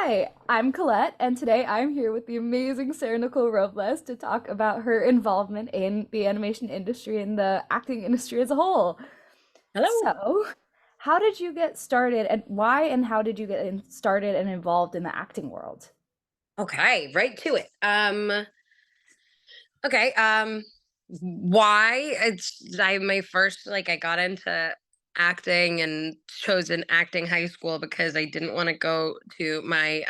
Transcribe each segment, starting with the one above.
Hi, I'm Colette, and today I'm here with the amazing Sarah-Nicole Robles to talk about her involvement in the animation industry and the acting industry as a whole. Hello. So, how did you get started, and why and how did you get started and involved in the acting world? Okay, right to it. Okay, why? It's I my first I got into acting and chose an acting high school because I didn't want to go to my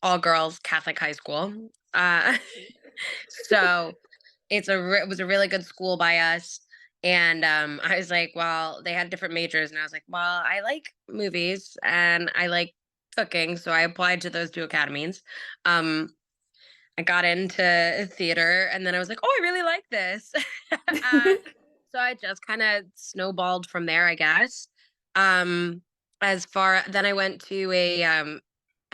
all girls Catholic high school. Uh so it was a really good school by us. And I was like, well, they had different majors, and I was like, well, I like movies and I like cooking, so I applied to those two academies. Um I got into theater, and then I was like, "Oh, I really like this." uh, so I just kind of snowballed from there, I guess. Um, as far then I went to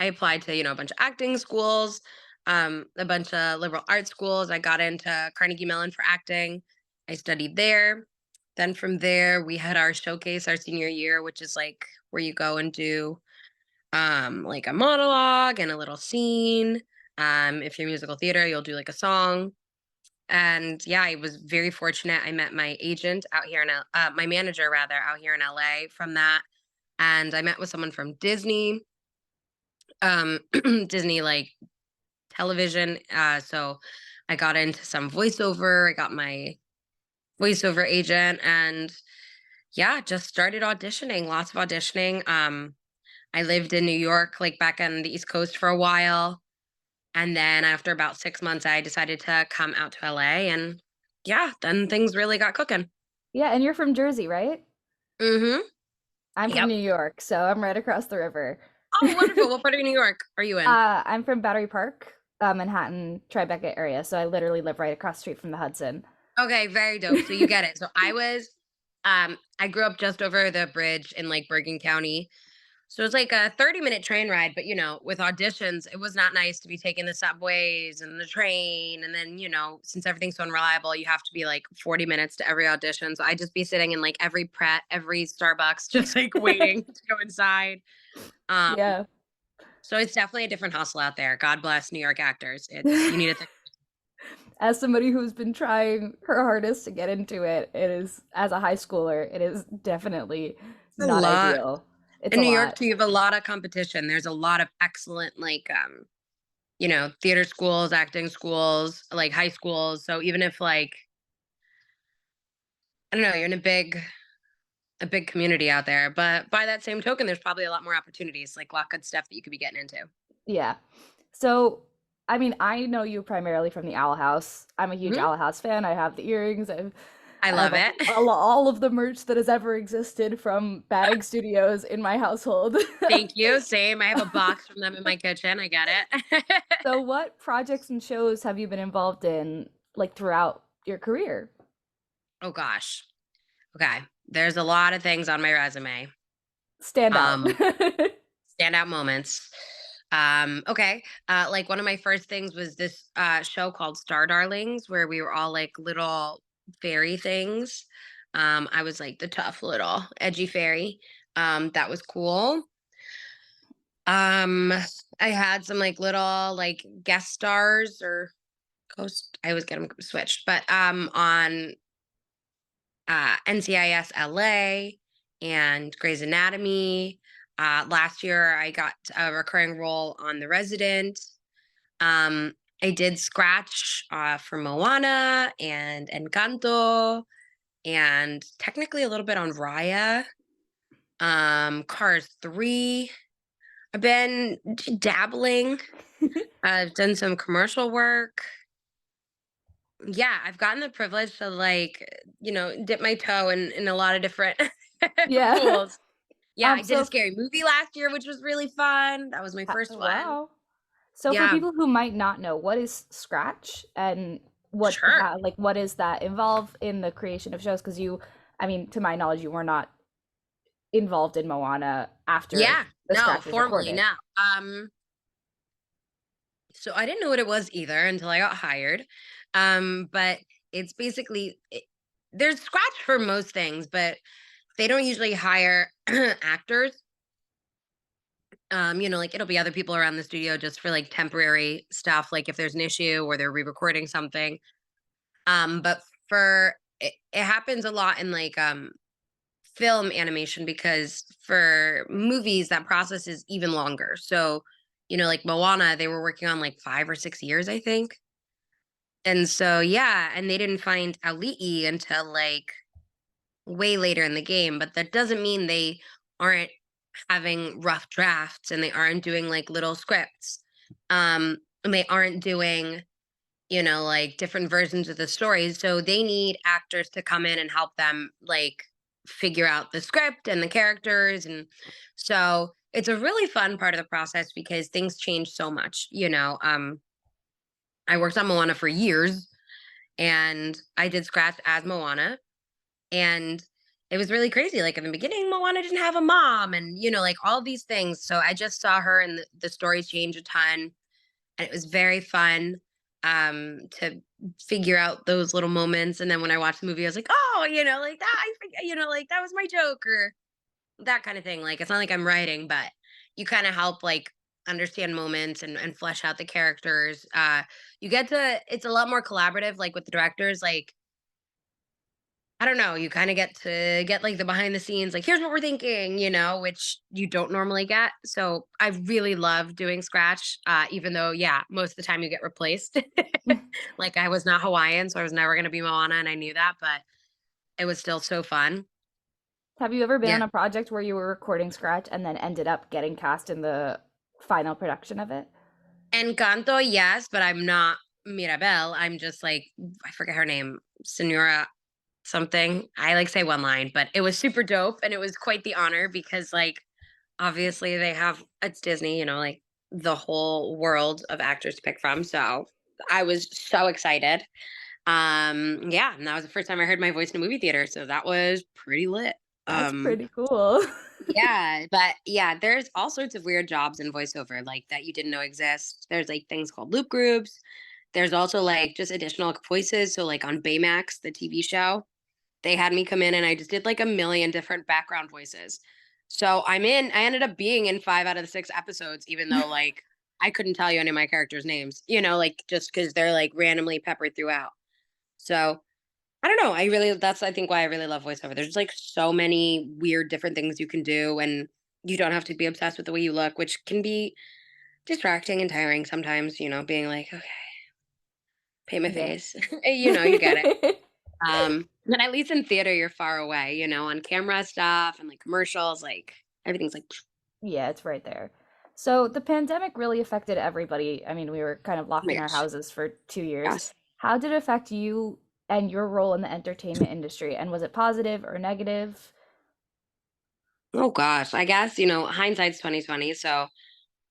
I applied to a bunch of acting schools, a bunch of liberal arts schools. I got into Carnegie Mellon for acting. I studied there. Then from there, we had our showcase our senior year, which is like where you go and do like a monologue and a little scene. If you're musical theater, you'll do like a song. And yeah, I was very fortunate. I met my agent out here in my manager rather out here in LA from that, and I met with someone from Disney, Disney like television. So I got into some voiceover. I got my voiceover agent, and yeah, just started auditioning. Lots of auditioning. I lived in New York, like back on the East Coast for a while. And then after about 6 months, I decided to come out to LA, and yeah, then things really got cooking. Yeah, and you're from Jersey, right? Mhm. I'm from Yep. New York, so I'm right across the river. Oh, wonderful. What part of New York are you in? I'm from Battery Park, Manhattan, Tribeca area, so I literally live right across the street from the Hudson. Okay, very dope. So you get it. So I grew up just over the bridge in like Bergen County. So it's like a 30-minute train ride, but with auditions, it was not nice to be taking the subways and the train. And then, since everything's so unreliable, you have to be like 40 minutes to every audition. So I just be sitting in like every Pret, every Starbucks, just like waiting to go inside. Um, Yeah. so it's definitely a different hustle out there. God bless New York actors. It's you need a thick. As somebody who's been trying her hardest to get into it, it is, as a high schooler, it is definitely A not lot. ideal. It's In a New York lot. too, you have a lot of competition. There's a lot of excellent theater schools, acting schools, like high schools. So even if like I don't know, you're in a big community out there. But by that same token, there's probably a lot more opportunities, like a lot of good stuff that you could be getting into. Yeah. So, I mean, I know you primarily from the Owl House. I'm a huge Mhm. Owl House fan. I have the earrings. I I have love it. all of the merch that has ever existed from Batting Studios in my household. Thank you. Same. I have a box from them in my kitchen. I get it. So, what projects and shows have you been involved in, like throughout your career? Oh gosh. Okay. There's a lot of things on my resume. Stand out. Um, Standout moments. Okay. Like one of my first things was this show called Star Darlings, where we were all like little fairy things. I was like the tough little edgy fairy. That was cool. Um, I had some like little like guest stars or coast. I always get them switched, but on NCIS LA and Grey's Anatomy. Last year, I got a recurring role on The Resident. Um, I did Scratch for Moana and Encanto, and technically a little bit on Raya. Cars 3. I've been dabbling. I've done some commercial work. Yeah, I've gotten the privilege to dip my toe in a lot of different Yeah. pools. Yeah, I did a So, scary movie last year, which was really fun. That was my first one. wow. So for Yeah, people who might not know, what is Scratch and sure. what does that involve in the creation of shows? Because I mean, to my knowledge, you were not involved in Moana after Yeah, the no, Scratch was formally recorded. no. So I didn't know what it was either until I got hired. But it's basically there's Scratch for most things, but they don't usually hire actors. Like it'll be other people around the studio just for like temporary stuff, like if there's an issue or they're re-recording something. But for it happens a lot in like film animation because for movies that process is even longer. So, like Moana, they were working on like 5 or 6 years, I think. And so yeah, and they didn't find Ali'i until like way later in the game, but that doesn't mean they aren't having rough drafts and they aren't doing like little scripts. And they aren't doing, like different versions of the stories. So they need actors to come in and help them like figure out the script and the characters. And so it's a really fun part of the process because things change so much. I worked on Moana for years and I did scratch as Moana. And it was really crazy. Like in the beginning, Moana didn't have a mom and, like all these things. So I just saw her and the stories change a ton. And it was very fun to figure out those little moments. And then when I watched the movie, I was like, oh, like that, like that was my joke or that kind of thing. Like it's not like I'm writing, but you kind of help like understand moments and flesh out the characters. You get to, it's a lot more collaborative, like with the directors, like I don't know, you kind of get to get like the behind the scenes, like, here's what we're thinking, which you don't normally get. So I really love doing Scratch, even though, yeah, most of the time you get replaced. Like I was not Hawaiian, so I was never going to be Moana, and I knew that, but it was still so fun. Have you ever been Yeah. on a project where you were recording scratch and then ended up getting cast in the final production of it? Encanto, yes, but I'm not Mirabelle. I'm just like, I forget her name, Senora something. I like say one line, but it was super dope. And it was quite the honor because, like, obviously they have it's Disney, like the whole world of actors to pick from. So I was so excited. Yeah, and that was the first time I heard my voice in a movie theater. So that was pretty lit. That's Um, pretty cool. yeah, but yeah, there's all sorts of weird jobs in voiceover like that you didn't know exist. There's like things called loop groups. There's also like just additional voices. So like on Baymax, the TV show, they had me come in and I just did like a million different background voices. So I ended up being in 5 out of the 6 episodes, even though like I couldn't tell you any of my characters' names, like just because they're like randomly peppered throughout. So I don't know. That's I think why I really love voiceover. There's just like so many weird different things you can do and you don't have to be obsessed with the way you look, which can be distracting and tiring sometimes, being like, okay, paint my Yeah. face. You get it. But at least in theater, you're far away, on camera stuff and like commercials, like everything's like, Yeah, it's right there. So the pandemic really affected everybody. I mean, we were kind of oh locked my in our gosh, houses for 2 years. yes. How did it affect you and your role in the entertainment industry? And was it positive or negative? Oh gosh, I guess, hindsight's 2020. So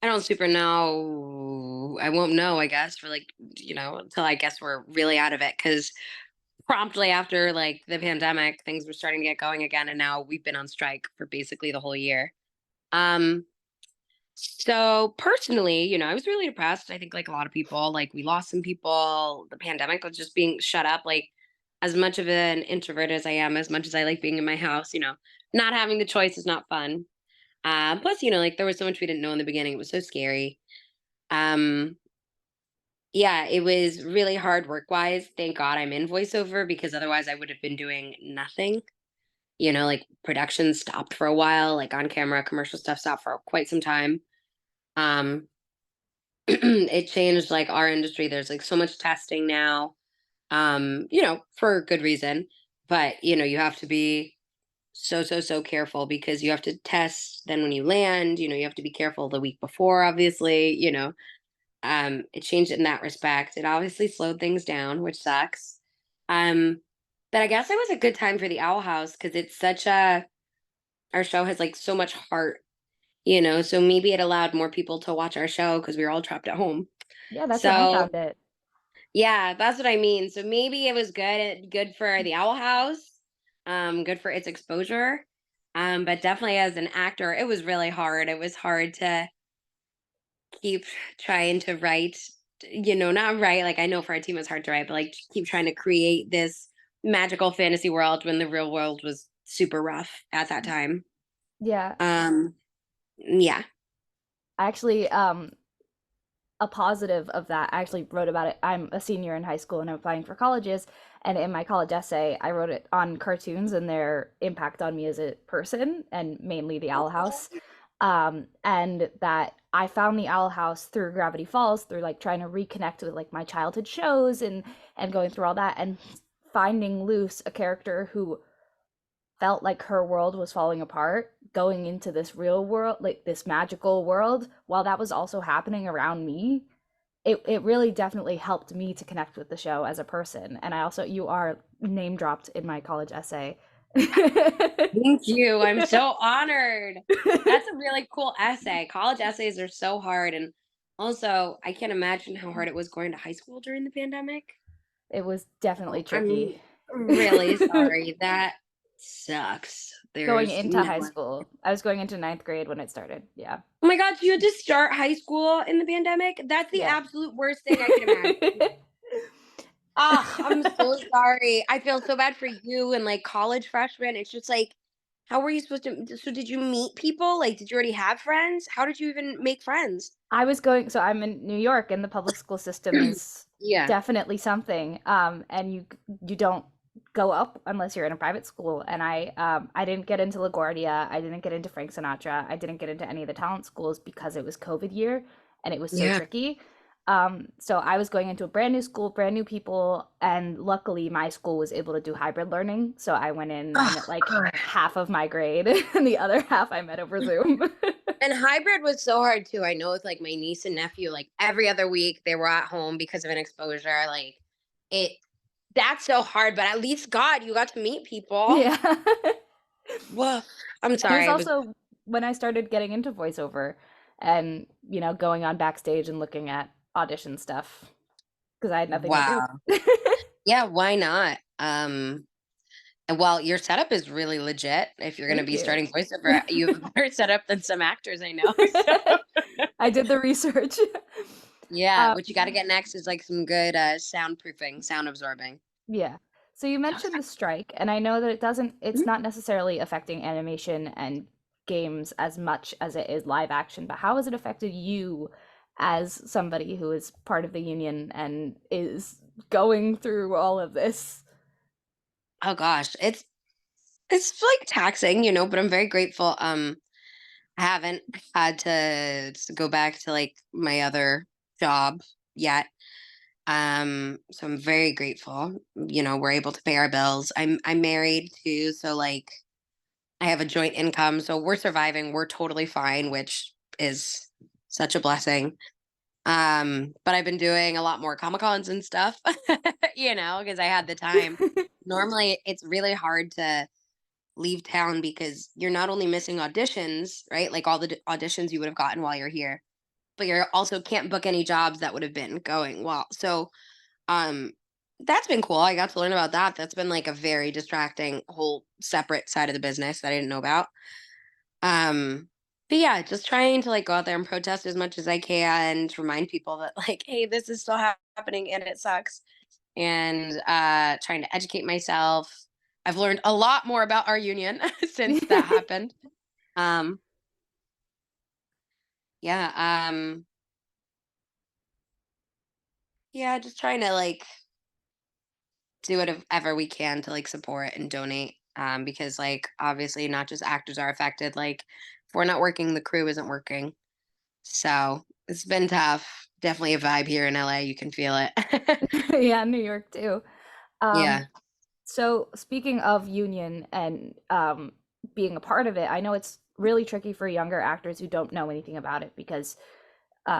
I don't super know. I won't know, I guess, for like, until I guess we're really out of it. Cause promptly after like the pandemic, things were starting to get going again. And now we've been on strike for basically the whole year. Um, So personally, I was really depressed. I think like a lot of people, like we lost some people. The pandemic was just being shut up. Like as much of an introvert as I am, as much as I like being in my house, not having the choice is not fun. Plus, like there was so much we didn't know in the beginning. It was so scary. Um, yeah, it was really hard work wise. Thank God I'm in voiceover because otherwise I would have been doing nothing. Like production stopped for a while, like on camera, commercial stuff stopped for quite some time. Um, it changed like our industry. There's like so much testing now, for good reason. But, you have to be so, so, so careful because you have to test. Then when you land, you have to be careful the week before, obviously, it changed it in that respect. It obviously slowed things down, which sucks. Um, but I guess it was a good time for the Owl House because our show has like so much heart, so maybe it allowed more people to watch our show because we were all trapped at home. Yeah, that's when I So found it. yeah, that's what I mean. So maybe it was good for the Owl House, good for its exposure. But definitely as an actor, it was really hard. It was hard to keep trying to write, not write, like I know for our team it's hard to write, but like keep trying to create this magical fantasy world when the real world was super rough at that time. Yeah. Um, yeah. I actually a positive of that. I actually wrote about it. I'm a senior in high school and I'm applying for colleges. And in my college essay, I wrote it on cartoons and their impact on me as a person, and mainly the Owl House. And that I found the Owl House through Gravity Falls, through like trying to reconnect with like my childhood shows and going through all that and finding Luce, a character who felt like her world was falling apart, going into this real world, like this magical world, while that was also happening around me. It really definitely helped me to connect with the show as a person. And I also, you are name dropped in my college essay. Thank you. I'm so honored. That's a really cool essay. College essays are so hard. And also, I can't imagine how hard it was going to high school during the pandemic. It was definitely Oh, I'm tricky. really sorry. That sucks. Going There's into no high way. school. I was going into ninth grade when it started. Yeah. Oh my God, you had to start high school in the pandemic? That's the Yeah. absolute worst thing I could imagine. Ah, I'm so sorry. I feel so bad for you and like college freshmen. It's just like, how were you supposed to? So, did you meet people? Like, did you already have friends? How did you even make friends? I was going, so I'm in New York and the public school system is Yeah. definitely something. And you don't go up unless you're in a private school. And I didn't get into LaGuardia, I didn't get into Frank Sinatra, I didn't get into any of the talent schools because it was COVID year and it was so Yeah. tricky. So I was going into a brand new school, brand new people, and luckily my school was able to do hybrid learning. So I went in, I Oh, met like God. half of my grade and the other half I met over Zoom. And hybrid was so hard too. I know with like my niece and nephew, like every other week they were at home because of an exposure. Like it, that's so hard. But at least God, you got to meet people. Yeah. Whoa. I'm And it was sorry. I was also when I started getting into voiceover and, going on backstage and looking at audition stuff because I had nothing to do. wow. Yeah, why not? And while your setup is really legit, if you're going to Thank be you. starting voiceover, you have a better setup than some actors I know. So I did the research. yeah, Um, what you got to get next is like some good soundproofing, sound absorbing. yeah. So you mentioned the strike, and I know that it's Mhm. not necessarily affecting animation and games as much as it is live action, but how has it affected you as somebody who is part of the union and is going through all of this? Oh gosh, it's like taxing, but I'm very grateful. I haven't had to go back to like my other job yet. So I'm very grateful. We're able to pay our bills. I'm married too, so like I have a joint income, so we're surviving. We're totally fine, which is such a blessing. But I've been doing a lot more Comic Cons and stuff, because I had the time. Normally, it's really hard to leave town because you're not only missing auditions, right? Like all the auditions you would have gotten while you're here, but you're also can't book any jobs that would have been going well. So, um, that's been cool. I got to learn about that. That's been like a very distracting whole separate side of the business that I didn't know about. Um, but yeah, just trying to like go out there and protest as much as I can to remind people that like, hey, this is still happening and it sucks. And trying to educate myself. I've learned a lot more about our union since that happened. Um, yeah, yeah, just trying to like do whatever we can to like support and donate. Because like obviously not just actors are affected. Like if we're not working, the crew isn't working. So it's been tough. Definitely a vibe here in LA. You can feel it. Yeah, New York too. Um, Yeah. so speaking of union and being a part of it, I know it's really tricky for younger actors who don't know anything about it because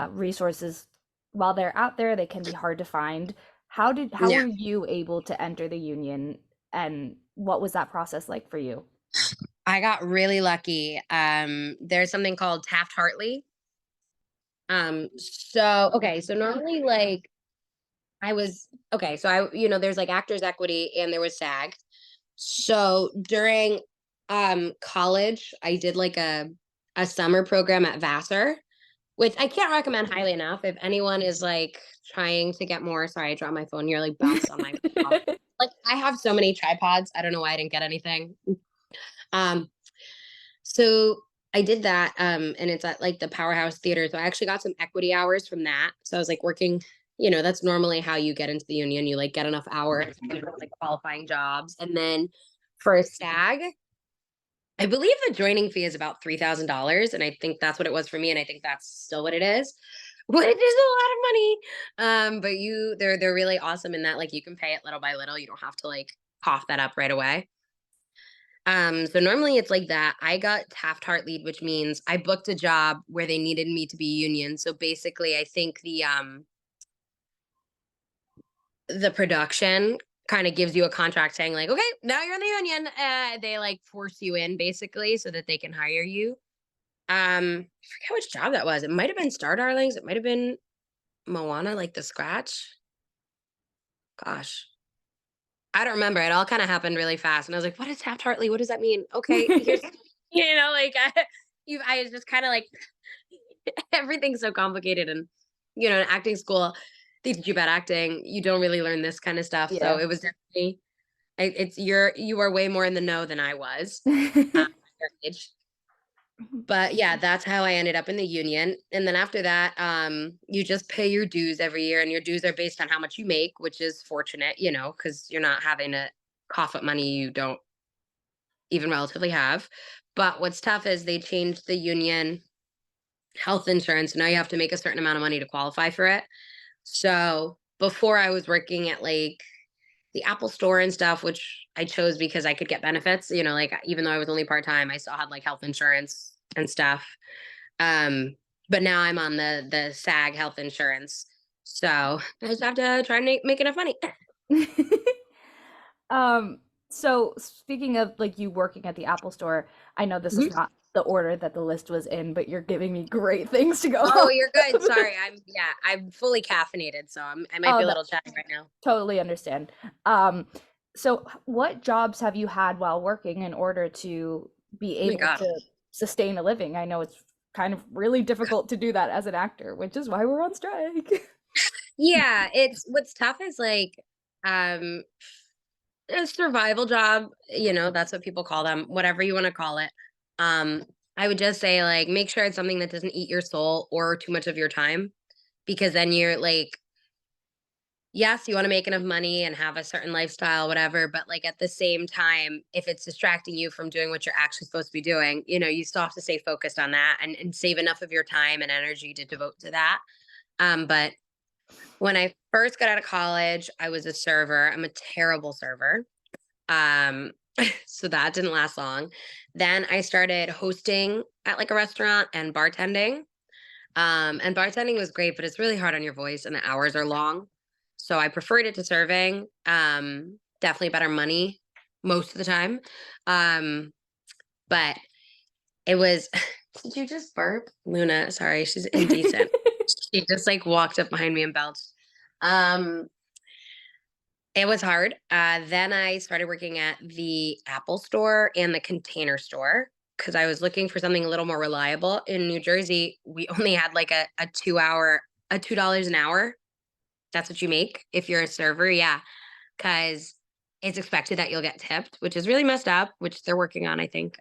resources, while they're out there, they can be hard to find. How Yeah. were you able to enter the union, and what was that process like for you? I got really lucky. There's something called Taft Hartley. So okay, so normally like I was okay, so there's like actors equity and there was SAG. So during college, I did like a summer program at Vassar, which I can't recommend highly enough. If anyone is like trying to get more, sorry, I dropped my phone nearly bounced on my like I have so many tripods. I don't know why I didn't get anything. Um, so I did that, and it's at like the Powerhouse Theater. So I actually got some equity hours from that. So I was like working, that's normally how you get into the union. You like get enough hours, like qualifying jobs. And then for a SAG, I believe the joining fee is about $3,000. And I think that's what it was for me. And I think that's still what it is, which is a lot of money. But they're really awesome in that like you can pay it little by little. You don't have to like cough that up right away. So normally it's like that. I got Taft-Hart lead, which means I booked a job where they needed me to be union. So basically, I think the production kind of gives you a contract saying like, okay, now you're in the union. They like force you in basically so that they can hire you. I forget which job that was. It might have been Star Darlings. It might have been Moana, like the scratch. Gosh, I don't remember. It all kind of happened really fast, and I was like, "What is Taft Hartley? What does that mean?" Okay, here's, like I was just kind of like everything's so complicated, and in acting school, they teach you about acting. You don't really learn this kind of stuff, so Yeah. it was definitely you are way more in the know than I was at your age. But yeah, that's how I ended up in the union. And then after that, you just pay your dues every year, and your dues are based on how much you make, which is fortunate, because you're not having to cough up money you don't even relatively have. But what's tough is they changed the union health insurance. Now you have to make a certain amount of money to qualify for it. So before I was working at like the Apple store and stuff, which I chose because I could get benefits, like even though I was only part time, I still had like health insurance and stuff. Um, but now I'm on the SAG health insurance. So I just have to try and make enough money. Um, so speaking of like you working at the Apple store, I know this is Mhm. not the order that the list was in, but you're giving me great things to go Oh, on. you're good. Sorry. I'm fully caffeinated, so I might Oh, be a no, little chatty right now. totally understand. Um, so what jobs have you had while working in order to be Oh my able god. to sustain a living? I know it's kind of really difficult to do that as an actor, which is why we're on strike. Yeah, it's what's tough is like um a survival job, that's what people call them, whatever you want to call it. Um, I would just say like make sure it's something that doesn't eat your soul or too much of your time, because then you're like, yes, you want to make enough money and have a certain lifestyle, whatever, but like at the same time, if it's distracting you from doing what you're actually supposed to be doing, you still have to stay focused on that and save enough of your time and energy to devote to that. But when I first got out of college, I was a server. I'm a terrible server. Um, so that didn't last long. Then I started hosting at like a restaurant and bartending. And bartending was great, but it's really hard on your voice and the hours are long. So I preferred it to serving. Definitely better money most of the time. Um, but it was did you just burp? Luna, sorry, she's indecent. She just like walked up behind me and belched. Um, it was hard. Then I started working at the Apple store and the Container store because I was looking for something a little more reliable. In New Jersey, we only had like a 2 hour, a $2 an hour. That's what you make if you're a server. Yeah. Because it's expected that you'll get tipped, which is really messed up, which they're working on, I think.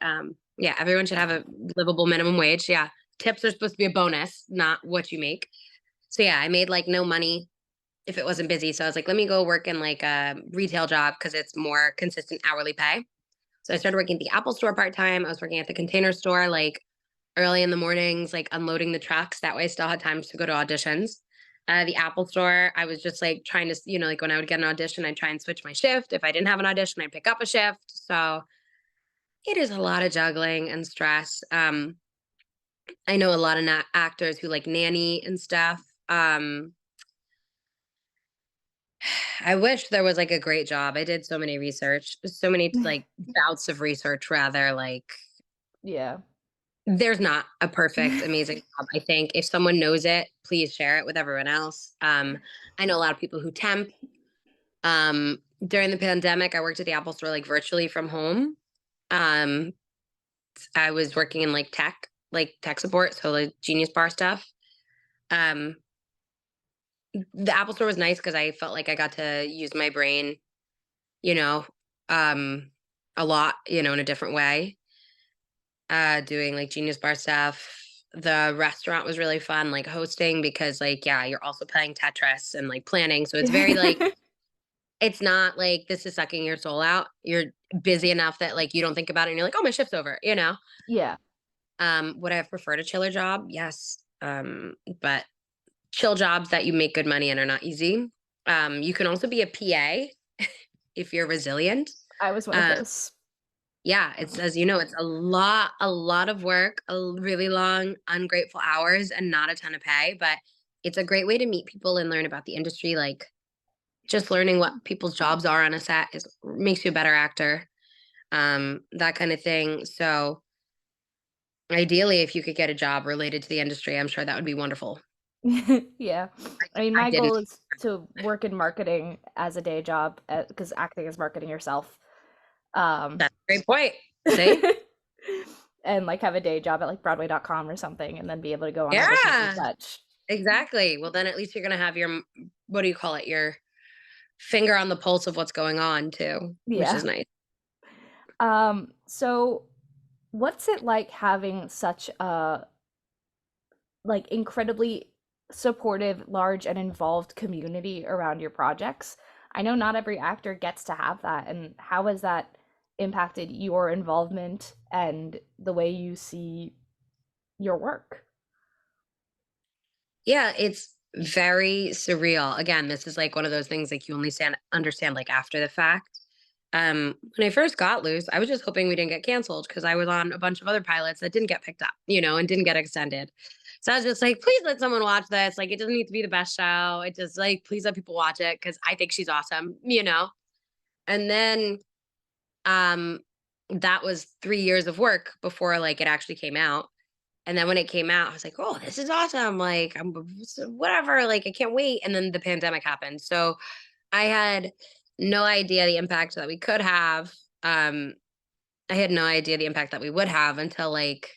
Yeah, everyone should have a livable minimum wage. Yeah. Tips are supposed to be a bonus, not what you make. So yeah, I made like no money if it wasn't busy. So I was like, let me go work in like a retail job because it's more consistent hourly pay. So I started working at the Apple store part time. I was working at the Container store like early in the mornings, like unloading the trucks. That way I still had time to go to auditions. The Apple store, I was just like trying to, like when I would get an audition, I'd try and switch my shift. If I didn't have an audition, I'd pick up a shift. So it is a lot of juggling and stress. I know a lot of actors who like nanny and stuff. I wish there was like a great job. I did so many research, so many like bouts of research rather. Like Yeah. there's not a perfect, amazing job. I think if someone knows it, please share it with everyone else. I know a lot of people who temp. During the pandemic, I worked at the Apple store like virtually from home. Um, I was working in like tech support, so like Genius Bar stuff. Um, the Apple store was nice because I felt like I got to use my brain, you know, um, a lot, in a different way. doing like Genius Bar stuff. The restaurant was really fun, like hosting because like yeah, you're also playing Tetris and like planning. So it's very like it's not like this is sucking your soul out. You're busy enough that like you don't think about it and you're like, oh my shift's over, you know? Yeah. Would I have preferred a chiller job? Yes. But chill jobs that you make good money in are not easy. You can also be a PA if you're resilient. I was one of Uh, those. yeah, it says, you know, it's a lot of work, really long, ungrateful hours, and not a ton of pay. But it's a great way to meet people and learn about the industry. Like just learning what people's jobs are on a set is makes you a better actor. That kind of thing. So ideally, if you could get a job related to the industry, I'm sure that would be wonderful. Yeah. I mean, I my didn't. goal is to work in marketing as a day job because acting is marketing yourself. Um, That's a great point. See? and like have a day job at like Broadway.com or something and then be able to go on auditions and Yeah, such. exactly. Well, then at least you're gonna have your what do you call it? Your finger on the pulse of what's going on too, which is Yeah. nice. So what's it like having such a like incredibly supportive, large and involved community around your projects? I know not every actor gets to have that, and how has that impacted your involvement and the way you see your work? Yeah, it's very surreal. Again, this is like one of those things like you only understand like after the fact. When I first got loose, I was just hoping we didn't get canceled because I was on a bunch of other pilots that didn't get picked up, you know, and didn't get extended. So I was just like, please let someone watch this. Like, it doesn't need to be the best show. It just like, please let people watch it because I think she's awesome, you know. And then um, that was 3 years of work before like it actually came out. And then when it came out, I was like, "Oh, this is awesome! Like, I'm whatever. Like, I can't wait." And then the pandemic happened, so I had no idea the impact that we could have. Um, I had no idea the impact that we would have until like,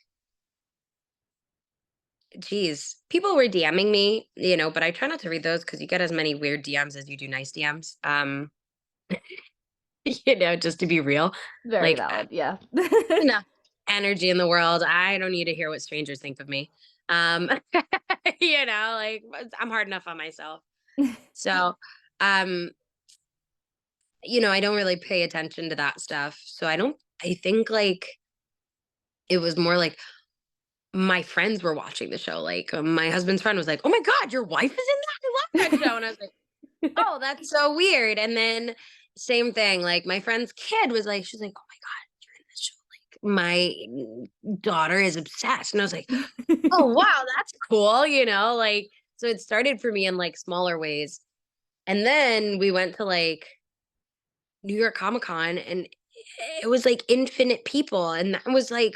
geez, people were DMing me, you know, but I try not to read those because you get as many weird DMs as you do nice DMs. You know, just to be real, Very like valid, yeah. enough energy in the world. I don't need to hear what strangers think of me. Um, you know, like I'm hard enough on myself. So, um, you know, I don't really pay attention to that stuff. So I think like it was more like my friends were watching the show. Like my husband's friend was like, "Oh my God, your wife is in that? I love that show." And I was like, "Oh, that's so weird." And then same thing, like my friend's kid was like, she's like, "Oh my God, you're in this show. Like my daughter is obsessed." And I was like, "Oh wow, that's cool." You know, like so it started for me in like smaller ways. And then we went to like New York Comic Con and it was like infinite people. And I was like,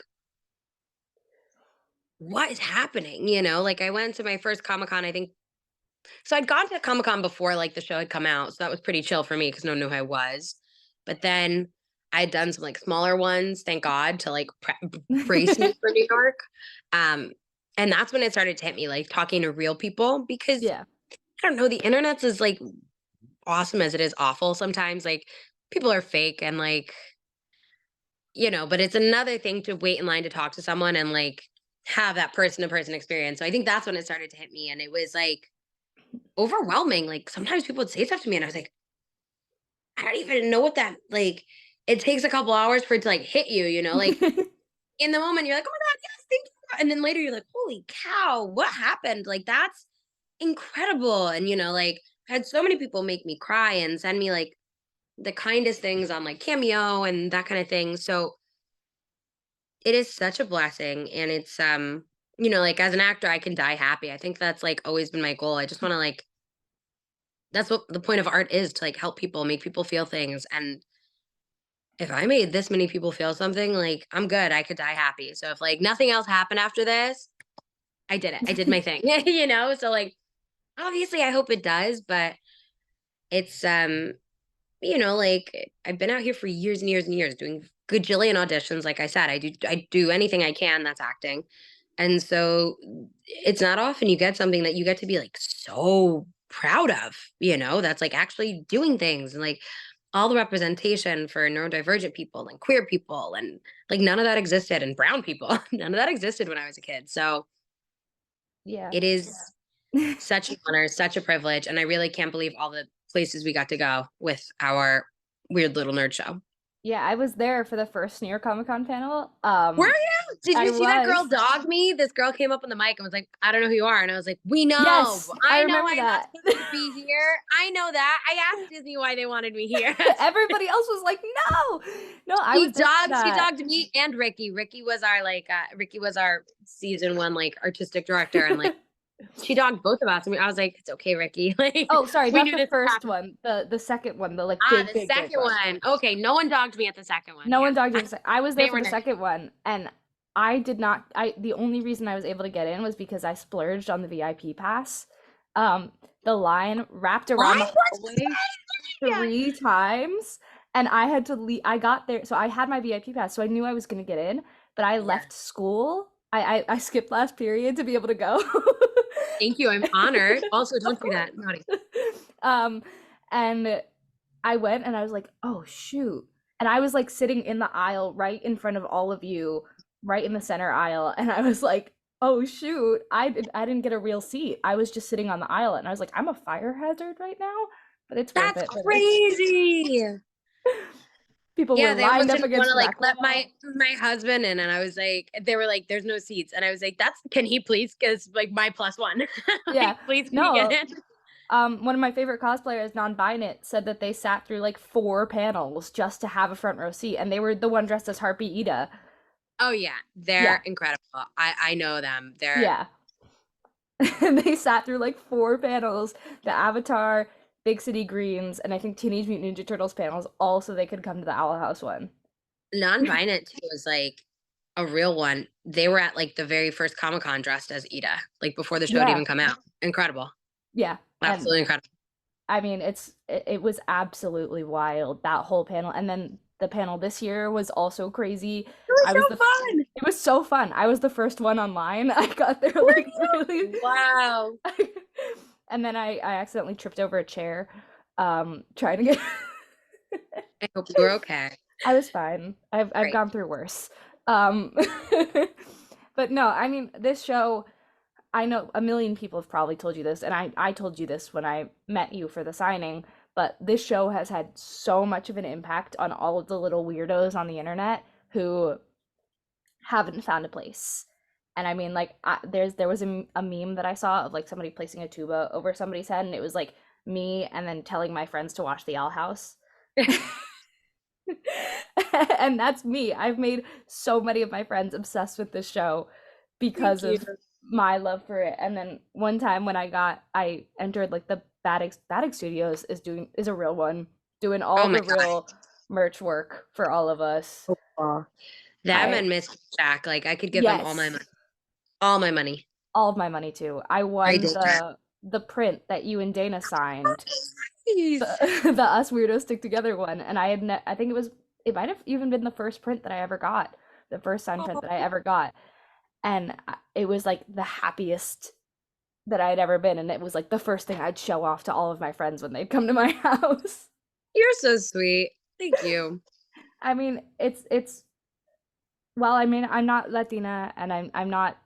what is happening? You know, like I went to my first Comic Con, I think. So I'd gone to Comic Con before like the show had come out. So that was pretty chill for me because no one knew who I was. But then I'd done some like smaller ones, thank God, to like brace me for New York. Um, and that's when it started to hit me, like talking to real people because Yeah. I don't know, the internet's is like awesome as it is awful sometimes. Like people are fake and like you know, but it's another thing to wait in line to talk to someone and like have that person to person experience. So I think that's when it started to hit me and it was like overwhelming. Like sometimes people would say stuff to me and I was like, I don't even know what that like it takes a couple hours for it to like hit you, you know, like in the moment you're like, oh my God, yes, thank you. And then later you're like, holy cow, what happened? Like that's incredible. And you know, like I had so many people make me cry and send me like the kindest things on like Cameo and that kind of thing. So it is such a blessing, and it's, you know, like, as an actor, I can die happy. I think that's, like, always been my goal. I just wanna, like that's what the point of art is, to, like, help people, make people feel things, and if I made this many people feel something, like, I'm good. I could die happy. So if, like, nothing else happened after this, I did it. I did my thing, you know? So, like, obviously, I hope it does, but it's, you know, like, I've been out here for years and years and years doing gajillion auditions, like I said, I do anything I can that's acting. And so it's not often you get something that you get to be like so proud of, you know, that's like actually doing things and like all the representation for neurodivergent people and queer people, and like none of that existed, and brown people. None of that existed when I was a kid. So Yeah. it is such an honor, such a privilege, and I really can't believe all the places we got to go with our weird little nerd show. Yeah, I was there for the first New York Comic Con panel. Were you? Did I you see that girl was. dog me? This girl came up on the mic and was like, "I don't know who you are," and I was like, "We know. Yes, I I know remember I'm not that. supposed to be here. I know that. I asked Disney why they wanted me here." Everybody else was like, "No." No, I was She there for dogged she that. dogged me and Ricky. Ricky was our season 1, like, artistic director, and, like, she dogged both of us, and I was like, "It's okay, Ricky." Like, Oh, sorry, we not knew the this would first happen. one, the second one, the, like, Ah, big, the big, big second one. one. Okay, no one dogged me at the second one, No yeah. one dogged you. I was there They for were the nice. second one, and I did not. The only reason I was able to get in was because I splurged on the VIP pass. Um, the line wrapped around the I was hallway kidding! 3 times, and I had to leave. I got there, so I had my VIP pass, so I knew I was gonna get in, but I Yeah. left school. I skipped last period to be able to go. Thank you, I'm honored. Also, Of don't do course. that, naughty. Um, and I went and I was like, "Oh shoot." And I was like sitting in the aisle right in front of all of you, right in the center aisle, and I was like, "Oh shoot, I didn't get a real seat. I was just sitting on the aisle." And I was like, "I'm a fire hazard right now." But it's worth That's it for this. crazy! People were Yeah, they lined almost up didn't wanna, against the like, back let wall. my husband in, and I was like they were like, "There's no seats," and I was like, "That's can he please? Because like, my plus one. Yeah. Like, please, can he get No, in?" one of my favorite cosplayers, non-binate, said that they sat through like 4 panels just to have a front row seat, and they were the one dressed as Harpy Ida. Oh, yeah, they're Yeah, incredible. I know them. They're yeah. And they sat through like 4 panels, the Avatar, Big City Greens, and I think Teenage Mutant Ninja Turtles panels, all so they could come to the Owl House one. non-binary too was, like, a real one. They were at, like, the very first Comic-Con dressed as Ida, like, before the show had Yeah, even come out. Incredible. yeah. And Absolutely incredible. I mean, it was absolutely wild, that whole panel. And then the panel this year was also crazy. It was I was the so fun. It was so fun. I was the first one online. I got there Were like really you? Wow. and then I accidentally tripped over a chair trying to get I hope you were okay. I was fine. I've Great. gone through worse. Um but no, I mean this show I know a million people have probably told you this, and I told you this when I met you for the signing, but this show has had so much of an impact on all of the little weirdos on the internet who haven't found a place. And I mean, like, there was a meme that I saw of like somebody placing a tuba over somebody's head, and it was like me and then telling my friends to watch The Owl House. And that's me. I've made so many of my friends obsessed with this show Thank because you. of my love for it. And then one time when I entered like the Batic Studios is a real one, doing Oh all my the god. real merch work for all of us. Aw. Them I and Miss Jack, like, I could give them all my Yes, money. All my money. all of my money too. I I won did. the print that you and Dana signed, Nice. the the Us Weirdos Stick Together one, and I think it might have even been the first print that I ever got, the first signed print that I Aw, ever got, and it was like the happiest that I'd ever been, and it was like the first thing I'd show off to all of my friends when they'd come to my house. you're so sweet. Thank you. I mean, it's well, I mean, I'm not Latina, and I'm not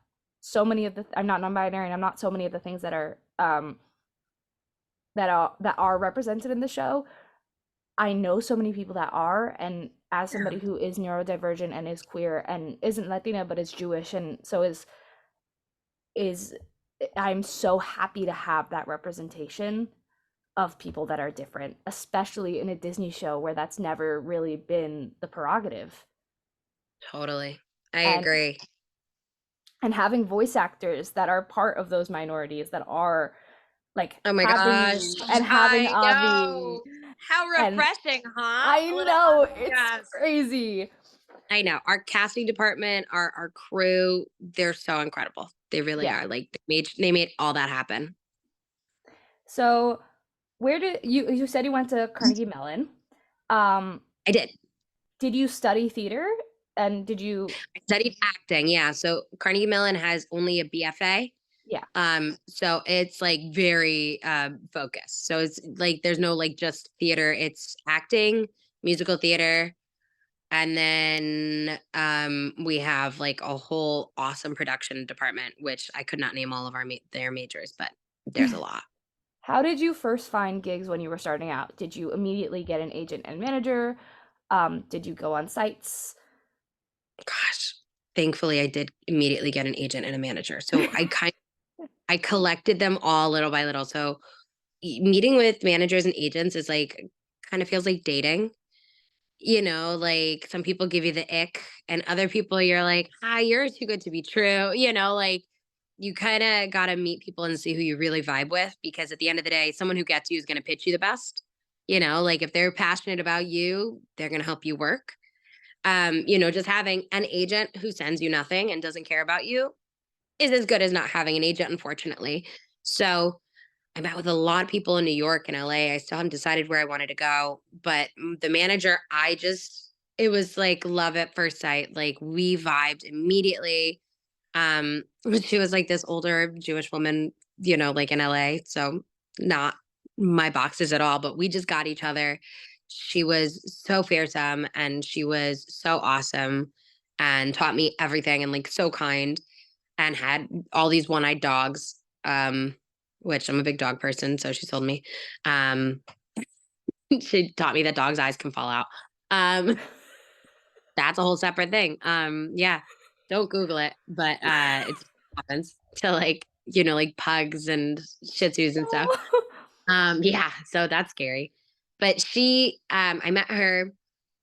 I'm not non-binary, and I'm not so many of the things that are represented in the show. I know so many people that are, and as somebody Yeah, who is neurodivergent and is queer and isn't Latina but is Jewish and so is I'm so happy to have that representation of people that are different, especially in a Disney show where that's never really been the prerogative. totally. I And agree. having voice actors that are part of those minorities that are like Oh my having gosh. you and having I Avi know. How and refreshing, huh? I A little know it's yes. crazy. I know. Our casting department, our crew, they're so incredible. They really Yeah. are. Like, they made all that happen. So where did you said you went to Carnegie Mellon. Um, I did. did you study theater? And did you I studied acting, yeah. So Carnegie Mellon has only a BFA. Yeah. So it's like very focused. So it's like there's no like just theater, it's acting, musical theater, and then we have like a whole awesome production department, which I could not name all of their majors, but there's a lot. How did you first find gigs when you were starting out? Did you immediately get an agent and manager? Did you go on sites? Gosh, thankfully I did immediately get an agent and a manager. So I collected them all little by little. So meeting with managers and agents is like kind of feels like dating. Like some people give you the ick, and other people you're like, you're too good to be true. Like you kind of got to meet people and see who you really vibe with, because at the end of the day, someone who gets you is going to pitch you the best. Like if they're passionate about you, they're going to help you work. Just having an agent who sends you nothing and doesn't care about you is as good as not having an agent, unfortunately. So I met with a lot of people in New York and LA. I still haven't decided where I wanted to go, but the manager, it was like love at first sight. Like we vibed immediately. Um, she was like this older Jewish woman, like in LA. So not my boxes at all, but we just got each other. She was so fearsome and she was so awesome and taught me everything and like so kind, and had all these one-eyed dogs. Which I'm a big dog person, so she told me. Um, she taught me that dogs' eyes can fall out. Um, that's a whole separate thing. Yeah, don't Google it, but it happens to like like pugs and Shih Tzus and stuff. No. Yeah, so that's scary. But I met her,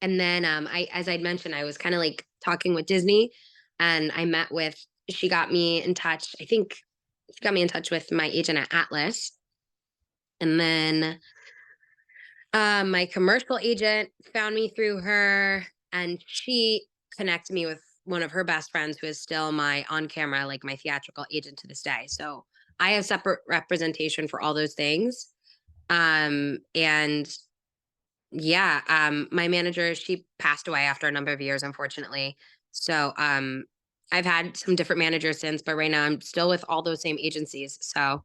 and then as I'd mentioned, I was kind of like talking with Disney, and I met with. She got me in touch. I think she got me in touch with my agent at Atlas, and then my commercial agent found me through her, and she connected me with one of her best friends who is still my on camera, like my theatrical agent to this day. So I have separate representation for all those things. And yeah, my manager, she passed away after a number of years, unfortunately. So I've had some different managers since, but right now I'm still with all those same agencies. So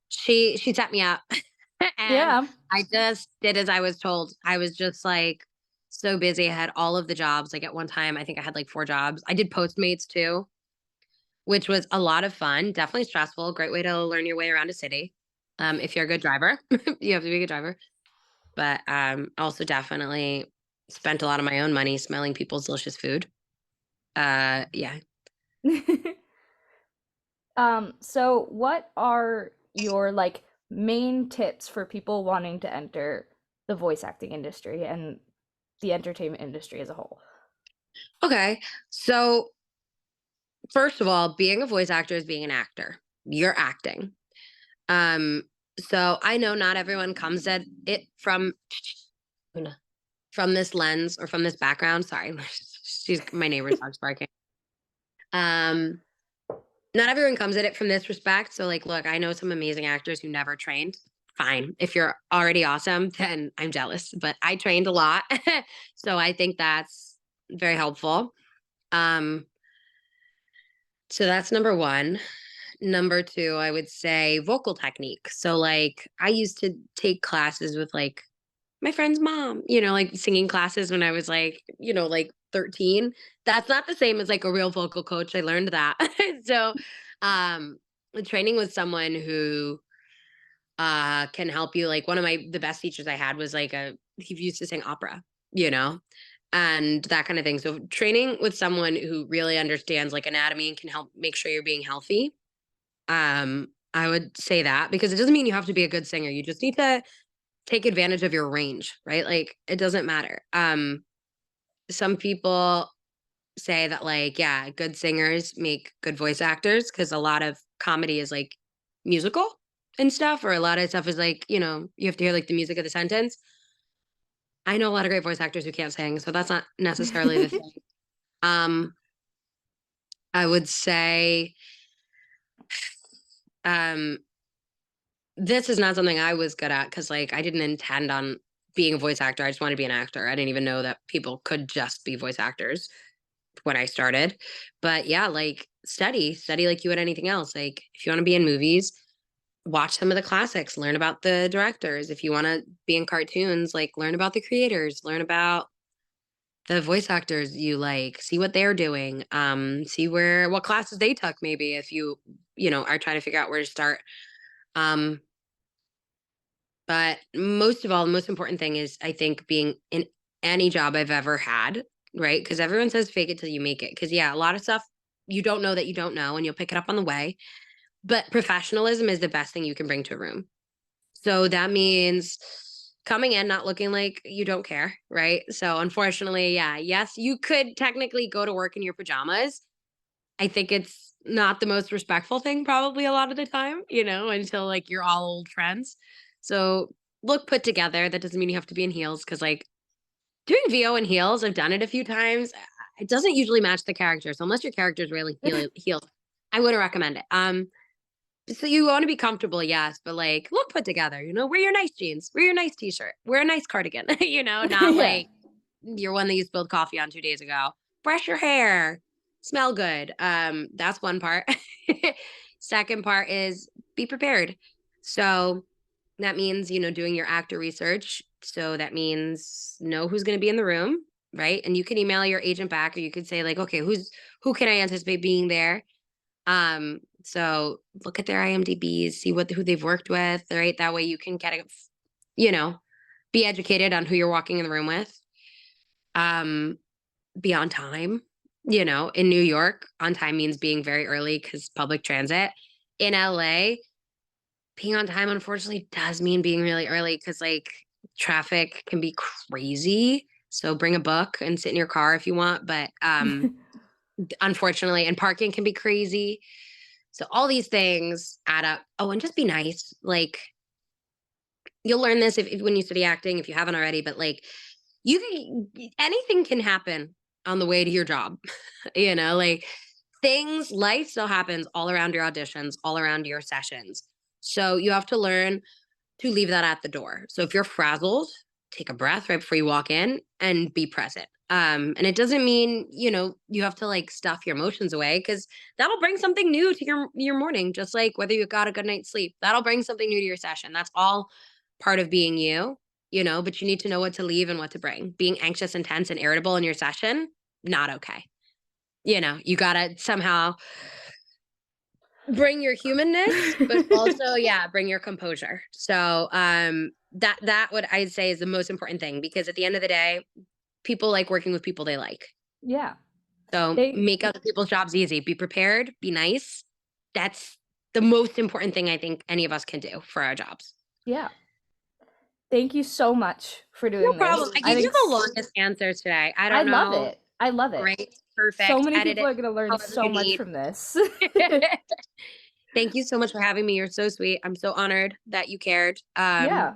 she set me up and Yeah. I just did as I was told. I was just like so busy. I had all of the jobs. Like at one time, I think I had like 4 jobs. I did Postmates too, which was a lot of fun. Definitely stressful. Great way to learn your way around a city. If you're a good driver, you have to be a good driver. But also definitely spent a lot of my own money smelling people's delicious food. Yeah. So what are your like main tips for people wanting to enter the voice acting industry and the entertainment industry as a whole? Okay. So first of all, being a voice actor is being an actor. You're acting. Um, so I know not everyone comes at it from this lens or from this background. Sorry, she's my neighbor's dog's barking. Um, Not everyone comes at it from this respect. So, like, look, I know some amazing actors who never trained. Fine. If you're already awesome, then I'm jealous. But I trained a lot. So I think that's very helpful. Um, so that's number one. Number two, I would say vocal technique. So, like, I used to take classes with like my friend's mom, like singing classes when I was like, like 13. That's not the same as like a real vocal coach. I learned that. So, um, training with someone who can help you. Like one of the best teachers I had was like he used to sing opera, you know, and that kind of thing. So training with someone who really understands like anatomy and can help make sure you're being healthy. I would say that, because it doesn't mean you have to be a good singer. You just need to take advantage of your range, right? Like it doesn't matter. Some people say that like, yeah, good singers make good voice actors, because a lot of comedy is like musical and stuff, or a lot of stuff is like, you have to hear like the music of the sentence. I know a lot of great voice actors who can't sing, so that's not necessarily the thing. Um, I would say um this is not something I was good at, because like I didn't intend on being a voice actor. I just wanted to be an actor. I didn't even know that people could just be voice actors when I started. But yeah, like study like you would anything else. Like if you want to be in movies, watch some of the classics, learn about the directors. If you want to be in cartoons, like learn about the creators, learn about the voice actors you like, see what they're doing, see where what classes they took maybe if you are trying to figure out where to start. Um, but most of all, the most important thing is I think being in any job I've ever had, right? Because everyone says fake it till you make it. Because yeah, a lot of stuff you don't know that you don't know, and you'll pick it up on the way. But professionalism is the best thing you can bring to a room. So that means coming in not looking like you don't care, right? So unfortunately, yeah, yes, you could technically go to work in your pajamas. I think it's not the most respectful thing probably a lot of the time, until like you're all old friends. So look put together. That doesn't mean you have to be in heels because like doing VO in heels, I've done it a few times. It doesn't usually match the character. So unless your character is really healed, I wouldn't recommend it. So you want to be comfortable, yes, but like look put together, wear your nice jeans, wear your nice t-shirt, wear a nice cardigan, not Yeah. like your one that you spilled coffee on 2 days ago. Brush your hair, smell good. That's one part. Second part is be prepared. So that means, doing your actor research. So that means know who's going to be in the room, right? And you can email your agent back or you could say like, okay, who can I anticipate being there? So look at their IMDb's, see who they've worked with, right? That way you can you know, be educated on who you're walking in the room with. Um, be on time. In New York, on time means being very early because public transit. In LA, being on time unfortunately does mean being really early because like traffic can be crazy. So bring a book and sit in your car if you want, but unfortunately, and parking can be crazy. So all these things add up. Oh, and just be nice. Like you'll learn this if when you study acting, if you haven't already, but like anything can happen on the way to your job. Like life still happens all around your auditions, all around your sessions. So you have to learn to leave that at the door. So if you're frazzled, take a breath right before you walk in and be present. And it doesn't mean, you have to like stuff your emotions away because that'll bring something new to your morning, just like whether you got a good night's sleep. That'll bring something new to your session. That's all part of being you, but you need to know what to leave and what to bring. Being anxious and tense and irritable in your session, not okay. You gotta somehow bring your humanness, but also, yeah, bring your composure. So, that what I'd say is the most important thing because at the end of the day, people like working with people they like. Yeah. So They make other people's jobs easy. Be prepared, be nice. That's the most important thing I think any of us can do for our jobs. yeah. Thank you so much for No doing problem. this. I gave you the longest answer today. I I don't love know. it. I love it. Great. So Perfect. many Edit people it are going to learn however so you much need. from this. Thank you so much for having me. You're so sweet. I'm so honored that you cared. Yeah.